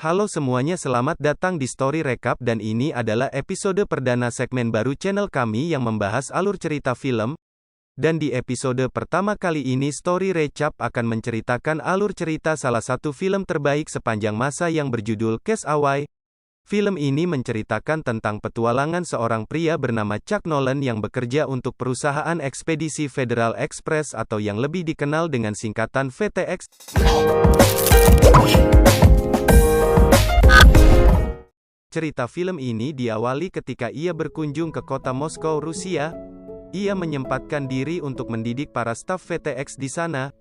Halo semuanya, selamat datang di Story Recap dan ini adalah episode perdana segmen baru channel kami yang membahas alur cerita film. Dan di episode pertama kali ini Story Recap akan menceritakan alur cerita salah satu film terbaik sepanjang masa yang berjudul Cast Away. Film ini menceritakan tentang petualangan seorang pria bernama Chuck Nolan yang bekerja untuk perusahaan ekspedisi Federal Express atau yang lebih dikenal dengan singkatan FTX. Cerita film ini diawali ketika ia berkunjung ke kota Moskow, Rusia. Ia menyempatkan diri untuk mendidik para staf FTX di sana.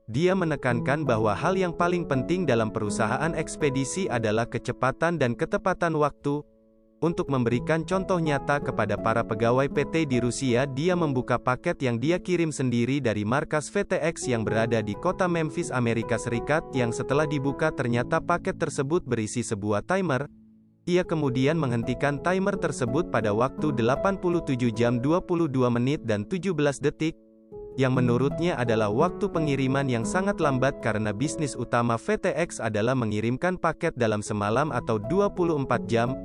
Dia menekankan bahwa hal yang paling penting dalam perusahaan ekspedisi adalah kecepatan dan ketepatan waktu. Untuk memberikan contoh nyata kepada para pegawai PT di Rusia, dia membuka paket yang dia kirim sendiri dari markas FTX yang berada di kota Memphis, Amerika Serikat, yang setelah dibuka ternyata paket tersebut berisi sebuah timer. Ia kemudian menghentikan timer tersebut pada waktu 87 jam 22 menit dan 17 detik, yang menurutnya adalah waktu pengiriman yang sangat lambat karena bisnis utama FTX adalah mengirimkan paket dalam semalam atau 24 jam.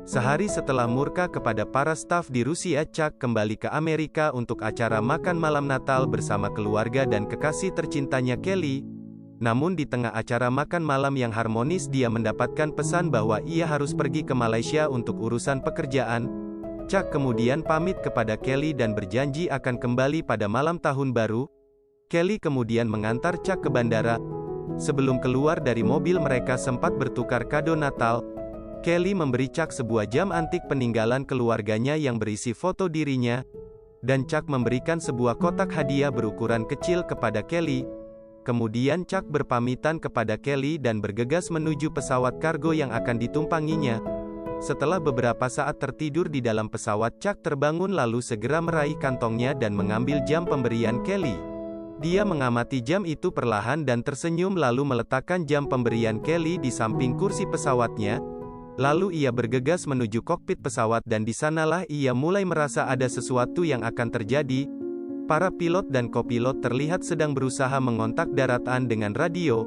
Sehari setelah murka kepada para staf di Rusia, Chuck kembali ke Amerika untuk acara makan malam Natal bersama keluarga dan kekasih tercintanya Kelly. Namun di tengah acara makan malam yang harmonis, dia mendapatkan pesan bahwa ia harus pergi ke Malaysia untuk urusan pekerjaan. Chuck kemudian pamit kepada Kelly dan berjanji akan kembali pada malam tahun baru. Kelly kemudian mengantar Chuck ke bandara. Sebelum keluar dari mobil, mereka sempat bertukar kado Natal. Kelly memberi Chuck sebuah jam antik peninggalan keluarganya yang berisi foto dirinya, dan Chuck memberikan sebuah kotak hadiah berukuran kecil kepada Kelly. Kemudian Chuck berpamitan kepada Kelly dan bergegas menuju pesawat kargo yang akan ditumpanginya. Setelah beberapa saat tertidur di dalam pesawat, Chuck terbangun lalu segera meraih kantongnya dan mengambil jam pemberian Kelly. Dia mengamati jam itu perlahan dan tersenyum lalu meletakkan jam pemberian Kelly di samping kursi pesawatnya. Lalu ia bergegas menuju kokpit pesawat dan di sanalah ia mulai merasa ada sesuatu yang akan terjadi. Para pilot dan kopilot terlihat sedang berusaha mengontak daratan dengan radio.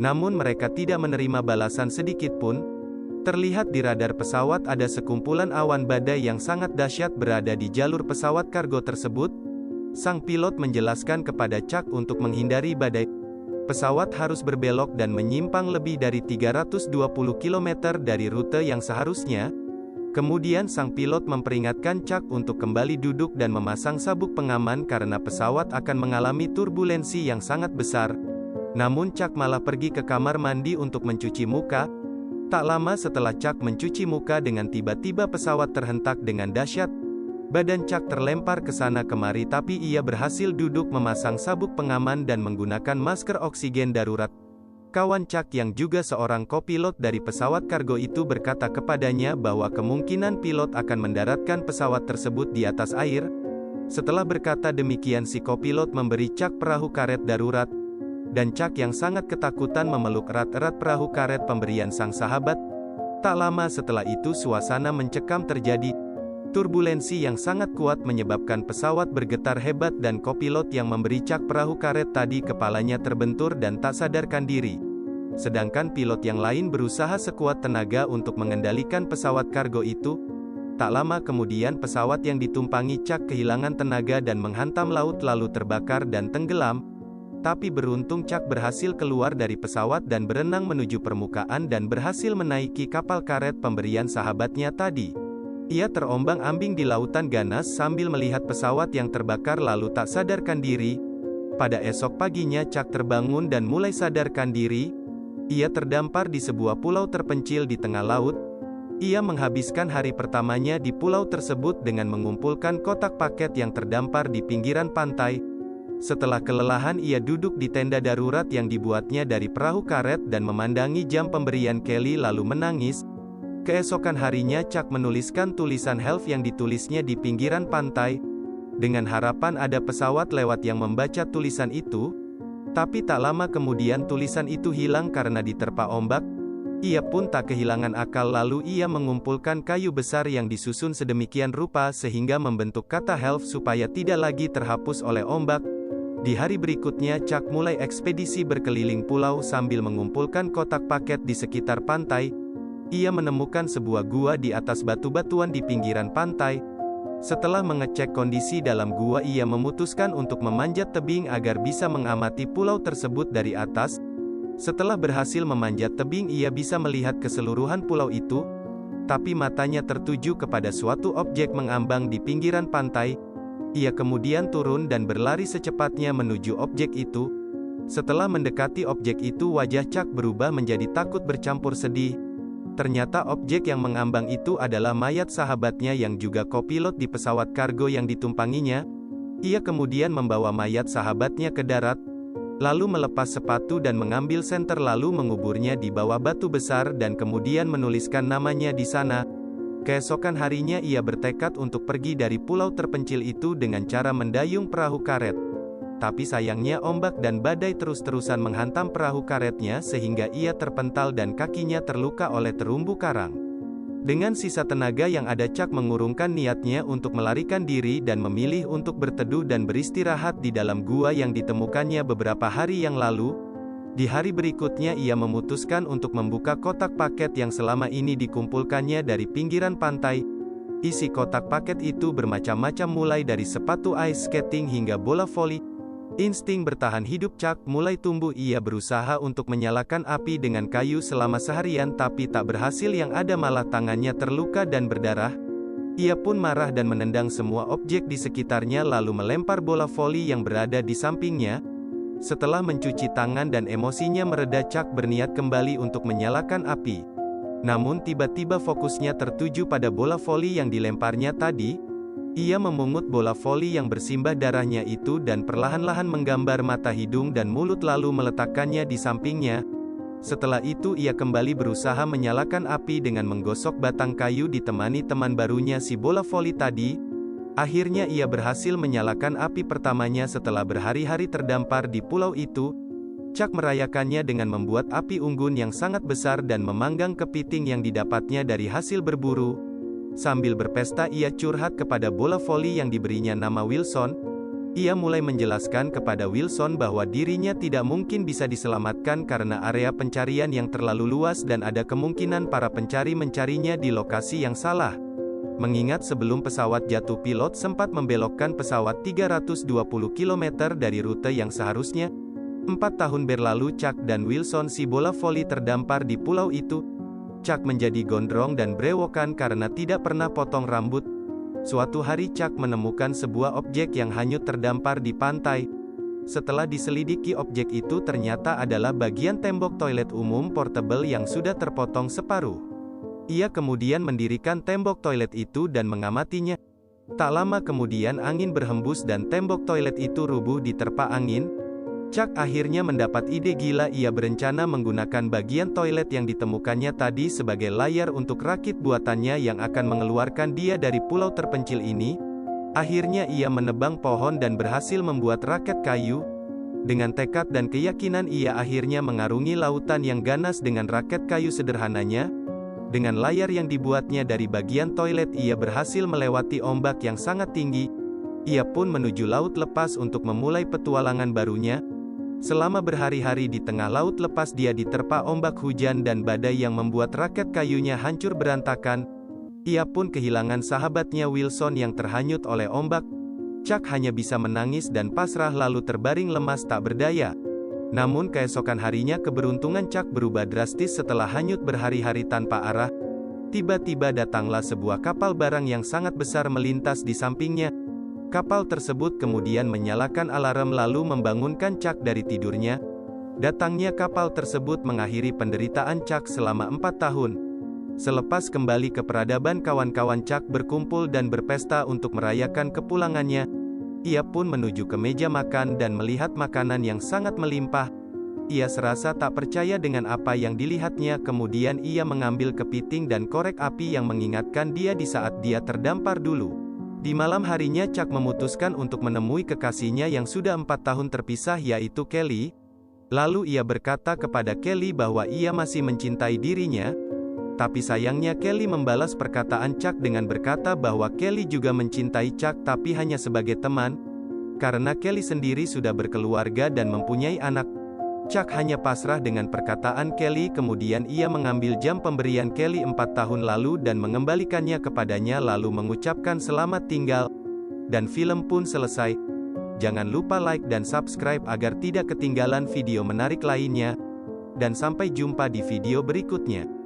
Namun mereka tidak menerima balasan sedikit pun. Terlihat di radar pesawat ada sekumpulan awan badai yang sangat dahsyat berada di jalur pesawat kargo tersebut. Sang pilot menjelaskan kepada Chuck untuk menghindari badai. Pesawat harus berbelok dan menyimpang lebih dari 320 km dari rute yang seharusnya. Kemudian sang pilot memperingatkan Chuck untuk kembali duduk dan memasang sabuk pengaman karena pesawat akan mengalami turbulensi yang sangat besar. Namun Chuck malah pergi ke kamar mandi untuk mencuci muka. Tak lama setelah Chuck mencuci muka, dengan tiba-tiba pesawat terhentak dengan dahsyat. Badan Chuck terlempar ke sana kemari tapi ia berhasil duduk, memasang sabuk pengaman dan menggunakan masker oksigen darurat. Kawan Chuck yang juga seorang kopilot dari pesawat kargo itu berkata kepadanya bahwa kemungkinan pilot akan mendaratkan pesawat tersebut di atas air. Setelah berkata demikian, si kopilot memberi Chuck perahu karet darurat. Dan Chuck yang sangat ketakutan memeluk erat-erat perahu karet pemberian sang sahabat. Tak lama setelah itu suasana mencekam terjadi. Turbulensi yang sangat kuat menyebabkan pesawat bergetar hebat dan kopilot yang memberi Chuck perahu karet tadi kepalanya terbentur dan tak sadarkan diri. Sedangkan pilot yang lain berusaha sekuat tenaga untuk mengendalikan pesawat kargo itu. Tak lama kemudian pesawat yang ditumpangi Chuck kehilangan tenaga dan menghantam laut lalu terbakar dan tenggelam. Tapi beruntung Chuck berhasil keluar dari pesawat dan berenang menuju permukaan dan berhasil menaiki kapal karet pemberian sahabatnya tadi. Ia terombang-ambing di lautan ganas sambil melihat pesawat yang terbakar lalu tak sadarkan diri. Pada esok paginya Chuck terbangun dan mulai sadarkan diri. Ia terdampar di sebuah pulau terpencil di tengah laut. Ia menghabiskan hari pertamanya di pulau tersebut dengan mengumpulkan kotak paket yang terdampar di pinggiran pantai. Setelah kelelahan ia duduk di tenda darurat yang dibuatnya dari perahu karet dan memandangi jam pemberian Kelly lalu menangis. Keesokan harinya Chuck menuliskan tulisan "Help" yang ditulisnya di pinggiran pantai, dengan harapan ada pesawat lewat yang membaca tulisan itu. Tapi tak lama kemudian tulisan itu hilang karena diterpa ombak. Ia pun tak kehilangan akal lalu ia mengumpulkan kayu besar yang disusun sedemikian rupa sehingga membentuk kata "Help" supaya tidak lagi terhapus oleh ombak. Di hari berikutnya Chuck mulai ekspedisi berkeliling pulau sambil mengumpulkan kotak paket di sekitar pantai. Ia menemukan sebuah gua di atas batu-batuan di pinggiran pantai. Setelah mengecek kondisi dalam gua, ia memutuskan untuk memanjat tebing agar bisa mengamati pulau tersebut dari atas. Setelah berhasil memanjat tebing, ia bisa melihat keseluruhan pulau itu, tapi matanya tertuju kepada suatu objek mengambang di pinggiran pantai. Ia kemudian turun dan berlari secepatnya menuju objek itu. Setelah mendekati objek itu, wajah Chuck berubah menjadi takut bercampur sedih. Ternyata objek yang mengambang itu adalah mayat sahabatnya yang juga kopilot di pesawat kargo yang ditumpanginya. Ia kemudian membawa mayat sahabatnya ke darat, lalu melepas sepatu dan mengambil senter lalu menguburnya di bawah batu besar dan kemudian menuliskan namanya di sana. Keesokan harinya ia bertekad untuk pergi dari pulau terpencil itu dengan cara mendayung perahu karet. Tapi sayangnya ombak dan badai terus-terusan menghantam perahu karetnya sehingga ia terpental dan kakinya terluka oleh terumbu karang. Dengan sisa tenaga yang ada, Chuck mengurungkan niatnya untuk melarikan diri dan memilih untuk berteduh dan beristirahat di dalam gua yang ditemukannya beberapa hari yang lalu. Di hari berikutnya ia memutuskan untuk membuka kotak paket yang selama ini dikumpulkannya dari pinggiran pantai. Isi kotak paket itu bermacam-macam mulai dari sepatu ice skating hingga bola voli. Insting bertahan hidup Chuck mulai tumbuh. Ia berusaha untuk menyalakan api dengan kayu selama seharian tapi tak berhasil, yang ada malah tangannya terluka dan berdarah. Ia pun marah dan menendang semua objek di sekitarnya lalu melempar bola voli yang berada di sampingnya. Setelah mencuci tangan dan emosinya mereda, Chuck berniat kembali untuk menyalakan api. Namun tiba-tiba fokusnya tertuju pada bola voli yang dilemparnya tadi. Ia memungut bola voli yang bersimbah darahnya itu dan perlahan-lahan menggambar mata, hidung dan mulut lalu meletakkannya di sampingnya. Setelah itu ia kembali berusaha menyalakan api dengan menggosok batang kayu ditemani teman barunya si bola voli tadi. Akhirnya ia berhasil menyalakan api pertamanya setelah berhari-hari terdampar di pulau itu. Chuck merayakannya dengan membuat api unggun yang sangat besar dan memanggang kepiting yang didapatnya dari hasil berburu. Sambil berpesta ia curhat kepada bola voli yang diberinya nama Wilson. Ia mulai menjelaskan kepada Wilson bahwa dirinya tidak mungkin bisa diselamatkan karena area pencarian yang terlalu luas dan ada kemungkinan para pencari mencarinya di lokasi yang salah. Mengingat sebelum pesawat jatuh, pilot sempat membelokkan pesawat 320 km dari rute yang seharusnya. 4 tahun berlalu Chuck dan Wilson si bola voli terdampar di pulau itu. Chuck menjadi gondrong dan brewokan karena tidak pernah potong rambut. Suatu hari Chuck menemukan sebuah objek yang hanyut terdampar di pantai. Setelah diselidiki, objek itu ternyata adalah bagian tembok toilet umum portable yang sudah terpotong separuh. Ia kemudian mendirikan tembok toilet itu dan mengamatinya. Tak lama kemudian angin berhembus dan tembok toilet itu rubuh diterpa angin. Chuck akhirnya mendapat ide gila. Ia berencana menggunakan bagian toilet yang ditemukannya tadi sebagai layar untuk rakit buatannya yang akan mengeluarkan dia dari pulau terpencil ini. Akhirnya ia menebang pohon dan berhasil membuat raket kayu. Dengan tekad dan keyakinan ia akhirnya mengarungi lautan yang ganas dengan raket kayu sederhananya. Dengan layar yang dibuatnya dari bagian toilet ia berhasil melewati ombak yang sangat tinggi. Ia pun menuju laut lepas untuk memulai petualangan barunya. Selama berhari-hari di tengah laut lepas dia diterpa ombak hujan dan badai yang membuat raket kayunya hancur berantakan. Ia pun kehilangan sahabatnya Wilson yang terhanyut oleh ombak. Chuck hanya bisa menangis dan pasrah lalu terbaring lemas tak berdaya. Namun keesokan harinya keberuntungan Chuck berubah drastis setelah hanyut berhari-hari tanpa arah. Tiba-tiba datanglah sebuah kapal barang yang sangat besar melintas di sampingnya. Kapal tersebut kemudian menyalakan alarm lalu membangunkan Chuck dari tidurnya. Datangnya kapal tersebut mengakhiri penderitaan Chuck selama 4 tahun. Selepas kembali ke peradaban, kawan-kawan Chuck berkumpul dan berpesta untuk merayakan kepulangannya. Ia pun menuju ke meja makan dan melihat makanan yang sangat melimpah. Ia serasa tak percaya dengan apa yang dilihatnya. Kemudian ia mengambil kepiting dan korek api yang mengingatkan dia di saat dia terdampar dulu. Di malam harinya Chuck memutuskan untuk menemui kekasihnya yang sudah 4 tahun terpisah, yaitu Kelly. Lalu ia berkata kepada Kelly bahwa ia masih mencintai dirinya. Tapi sayangnya Kelly membalas perkataan Chuck dengan berkata bahwa Kelly juga mencintai Chuck tapi hanya sebagai teman. Karena Kelly sendiri sudah berkeluarga dan mempunyai anak, Chuck hanya pasrah dengan perkataan Kelly. Kemudian ia mengambil jam pemberian Kelly 4 tahun lalu dan mengembalikannya kepadanya lalu mengucapkan selamat tinggal. Dan film pun selesai. Jangan lupa like dan subscribe agar tidak ketinggalan video menarik lainnya. Dan sampai jumpa di video berikutnya.